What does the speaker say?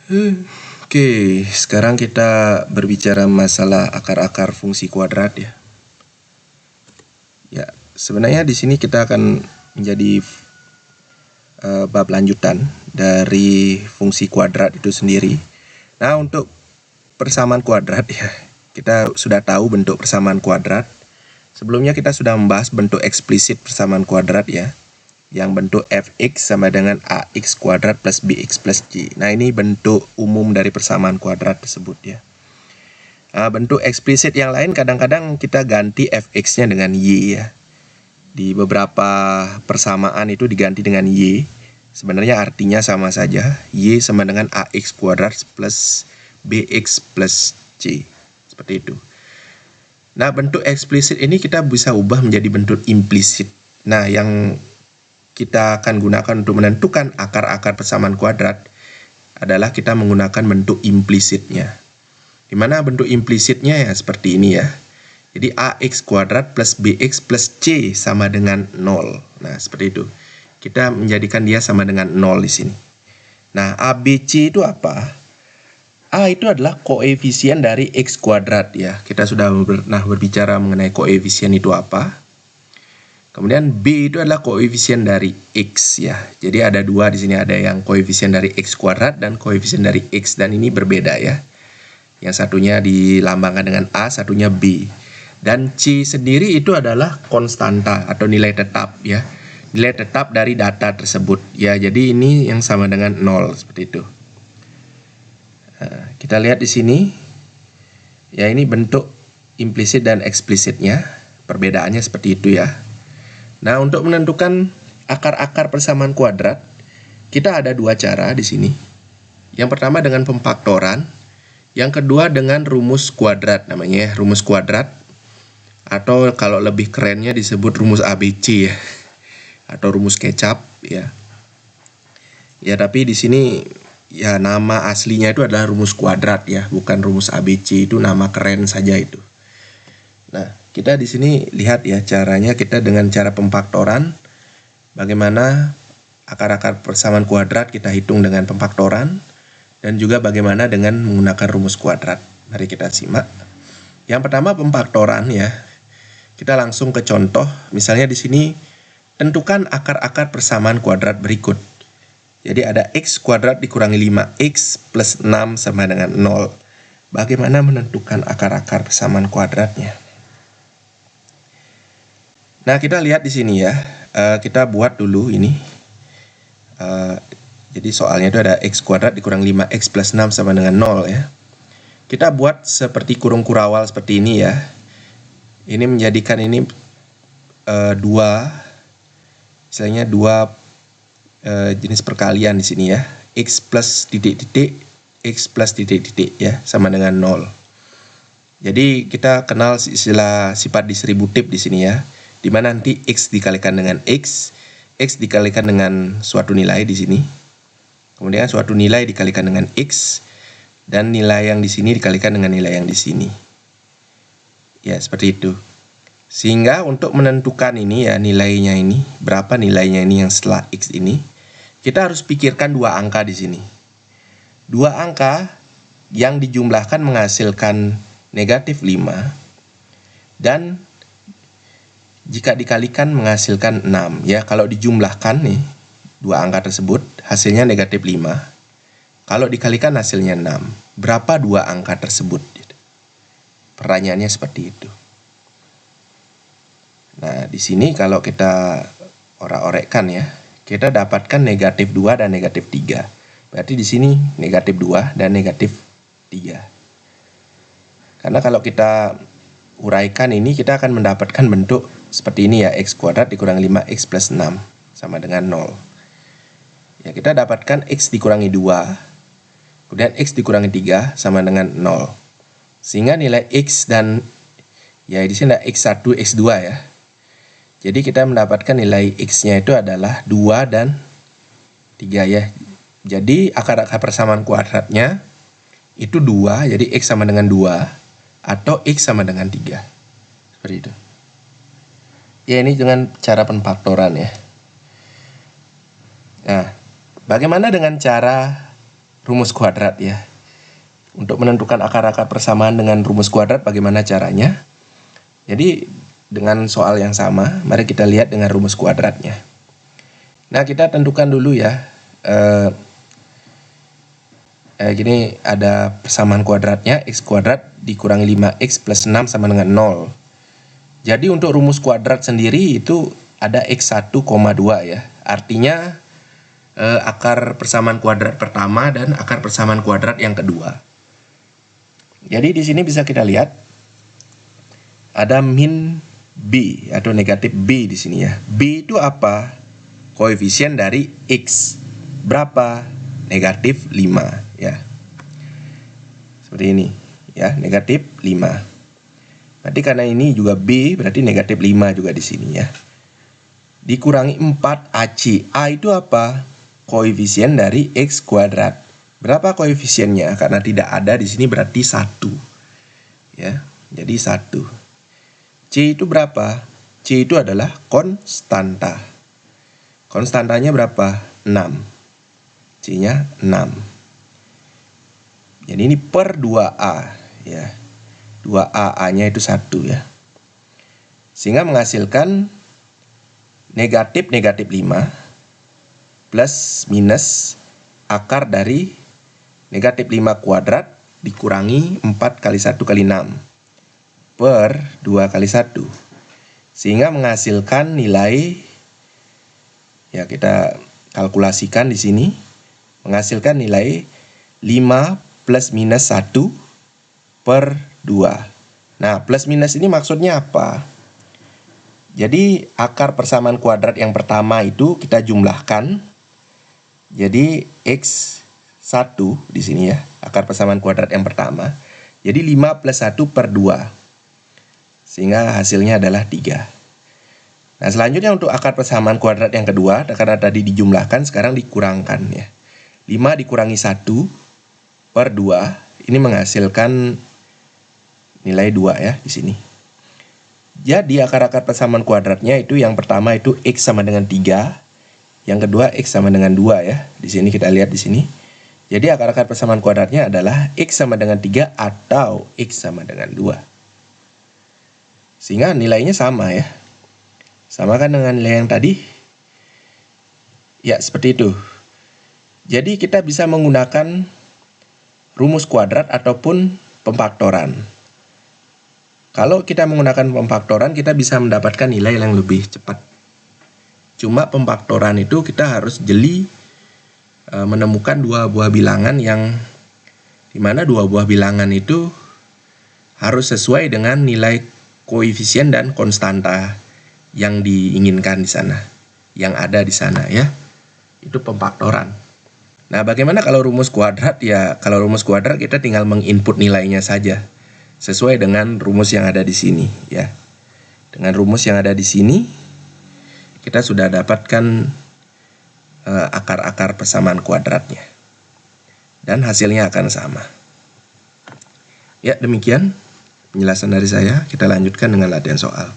Oke, sekarang kita berbicara masalah akar-akar fungsi kuadrat ya. Ya, sebenarnya di sini kita akan menjadi bab lanjutan dari fungsi kuadrat itu sendiri. Nah, untuk persamaan kuadrat ya, kita sudah tahu bentuk persamaan kuadrat. Sebelumnya kita sudah membahas bentuk eksplisit persamaan kuadrat ya, yang bentuk fx sama dengan ax kuadrat plus bx plus c. Nah, ini bentuk umum dari persamaan kuadrat tersebut ya. Bentuk eksplisit yang lain kadang-kadang kita ganti fx-nya dengan y ya. Di beberapa persamaan itu diganti dengan y. Sebenarnya artinya sama saja. Y sama dengan ax kuadrat plus bx plus c. Seperti itu. Nah, bentuk eksplisit ini kita bisa ubah menjadi bentuk implisit. Nah, yang kita akan gunakan untuk menentukan akar-akar persamaan kuadrat adalah kita menggunakan bentuk implisitnya. Dimana bentuk implisitnya ya seperti ini ya. Jadi ax kuadrat plus bx plus c sama dengan 0. Nah, seperti itu. Kita menjadikan dia sama dengan 0 di sini. Nah, abc itu apa? A itu adalah koefisien dari x kuadrat ya. Kita sudah pernah berbicara mengenai koefisien itu apa. Kemudian B itu adalah koefisien dari X ya. Jadi ada dua di sini, ada yang koefisien dari X kuadrat dan koefisien dari X, dan ini berbeda ya. Yang satunya dilambangkan dengan A, satunya B. Dan C sendiri itu adalah konstanta atau nilai tetap ya. Nilai tetap dari data tersebut ya. Jadi ini yang sama dengan 0 seperti itu. Nah, kita lihat di sini. Ya, ini bentuk implisit dan eksplisitnya. Perbedaannya seperti itu ya. Nah, untuk menentukan akar-akar persamaan kuadrat, kita ada dua cara di sini. Yang pertama dengan pemfaktoran, yang kedua dengan rumus kuadrat, namanya rumus kuadrat, atau kalau lebih kerennya disebut rumus ABC ya, atau rumus kecap ya. Ya, tapi di sini ya nama aslinya itu adalah rumus kuadrat ya, bukan rumus ABC, itu nama keren saja itu. Nah, kita di sini lihat ya caranya, kita dengan cara pemfaktoran, bagaimana akar-akar persamaan kuadrat kita hitung dengan pemfaktoran, dan juga bagaimana dengan menggunakan rumus kuadrat. Mari kita simak. Yang pertama pemfaktoran ya. Kita langsung ke contoh. Misalnya di sini tentukan akar-akar persamaan kuadrat berikut. Jadi ada x kuadrat dikurangi 5x plus 6 sama dengan 0. Bagaimana menentukan akar-akar persamaan kuadratnya? Nah, kita lihat di sini ya. Kita buat dulu ini. Jadi soalnya itu ada x kuadrat dikurang 5x plus 6 sama dengan 0 ya. Kita buat seperti kurung kurawal seperti ini ya. Ini menjadikan ini misalnya dua jenis perkalian di sini ya. X plus titik-titik, x plus titik-titik ya, sama dengan 0. Jadi kita kenal istilah sifat distributif di sini ya, di mana nanti x dikalikan dengan x dikalikan dengan suatu nilai di sini. Kemudian suatu nilai dikalikan dengan x, dan nilai yang di sini dikalikan dengan nilai yang di sini. Ya, seperti itu. Sehingga untuk menentukan ini ya, nilainya ini, berapa nilainya ini yang setelah x ini, kita harus pikirkan dua angka di sini. Dua angka yang dijumlahkan menghasilkan negatif 5, dan jika dikalikan menghasilkan 6 ya. Kalau dijumlahkan nih dua angka tersebut hasilnya negatif 5. Kalau dikalikan hasilnya 6. Berapa dua angka tersebut? Pertanyaannya seperti itu. Nah, di sini kalau kita orak-orekkan ya, kita dapatkan negatif 2 dan negatif 3. Berarti di sini negatif 2 dan negatif 3. Karena kalau kita uraikan ini, kita akan mendapatkan bentuk seperti ini ya, x kuadrat dikurang 5x plus 6 sama dengan 0. Ya, kita dapatkan x dikurangi 2, kemudian x dikurangi 3 sama dengan 0. Sehingga nilai x dan ya di sini ada x1, x2 ya. Jadi kita mendapatkan nilai x-nya itu adalah 2 dan 3 ya. Jadi akar-akar persamaan kuadratnya itu 2, jadi x sama dengan 2 atau x sama dengan 3. Seperti itu. Ya, ini dengan cara pemfaktoran ya. Nah, bagaimana dengan cara rumus kuadrat ya. Untuk menentukan akar-akar persamaan dengan rumus kuadrat bagaimana caranya? Jadi dengan soal yang sama, mari kita lihat dengan rumus kuadratnya. Nah, kita tentukan dulu ya. Gini ada persamaan kuadratnya, x kuadrat dikurangi 5x plus 6 sama dengan 0. Jadi untuk rumus kuadrat sendiri itu ada x1, 2 ya. Artinya akar persamaan kuadrat pertama dan akar persamaan kuadrat yang kedua. Jadi di sini bisa kita lihat ada min b atau negatif b di sini ya. B itu apa? Koefisien dari x. Berapa? Negatif 5 ya. Seperti ini ya, negatif 5. Berarti karena ini juga b, berarti negatif 5 juga di sini ya. Dikurangi 4 AC. A itu apa? Koefisien dari x kuadrat. Berapa koefisiennya? Karena tidak ada di sini berarti 1. Ya, jadi 1. C itu berapa? C itu adalah konstanta. Konstantanya berapa? 6. C-nya 6. Jadi ini per 2A ya. 2A, A-nya itu 1 ya. Sehingga menghasilkan negatif 5 plus minus akar dari negatif 5 kuadrat dikurangi 4 kali 1 kali 6 per 2 kali 1. Sehingga menghasilkan nilai, ya kita kalkulasikan di sini, menghasilkan nilai 5 plus minus 1 per 2. Nah, plus minus ini maksudnya apa? Jadi akar persamaan kuadrat yang pertama itu kita jumlahkan. Jadi x1 di sini ya, akar persamaan kuadrat yang pertama. Jadi 5 plus 1 per 2. Sehingga hasilnya adalah 3. Nah, selanjutnya untuk akar persamaan kuadrat yang kedua, karena tadi dijumlahkan, sekarang dikurangkan ya. 5 dikurangi 1 per 2, ini menghasilkan nilai 2 ya di sini. Jadi akar-akar persamaan kuadratnya itu yang pertama itu x sama dengan 3, yang kedua x sama dengan 2 ya. Di sini kita lihat di sini. Jadi akar-akar persamaan kuadratnya adalah x sama dengan 3 atau x sama dengan 2. Sehingga nilainya sama ya. Sama kan dengan nilai yang tadi? Ya, seperti itu. Jadi kita bisa menggunakan rumus kuadrat ataupun pemfaktoran. Kalau kita menggunakan pemfaktoran, kita bisa mendapatkan nilai yang lebih cepat. Cuma pemfaktoran itu kita harus jeli menemukan dua buah bilangan yang dimana dua buah bilangan itu harus sesuai dengan nilai koefisien dan konstanta yang diinginkan di sana, yang ada di sana ya. Itu pemfaktoran. Nah, bagaimana kalau rumus kuadrat? Ya, kalau rumus kuadrat kita tinggal menginput nilainya saja sesuai dengan rumus yang ada di sini ya. Dengan rumus yang ada di sini kita sudah dapatkan akar-akar persamaan kuadratnya. Dan hasilnya akan sama. Ya, demikian penjelasan dari saya. Kita lanjutkan dengan latihan soal.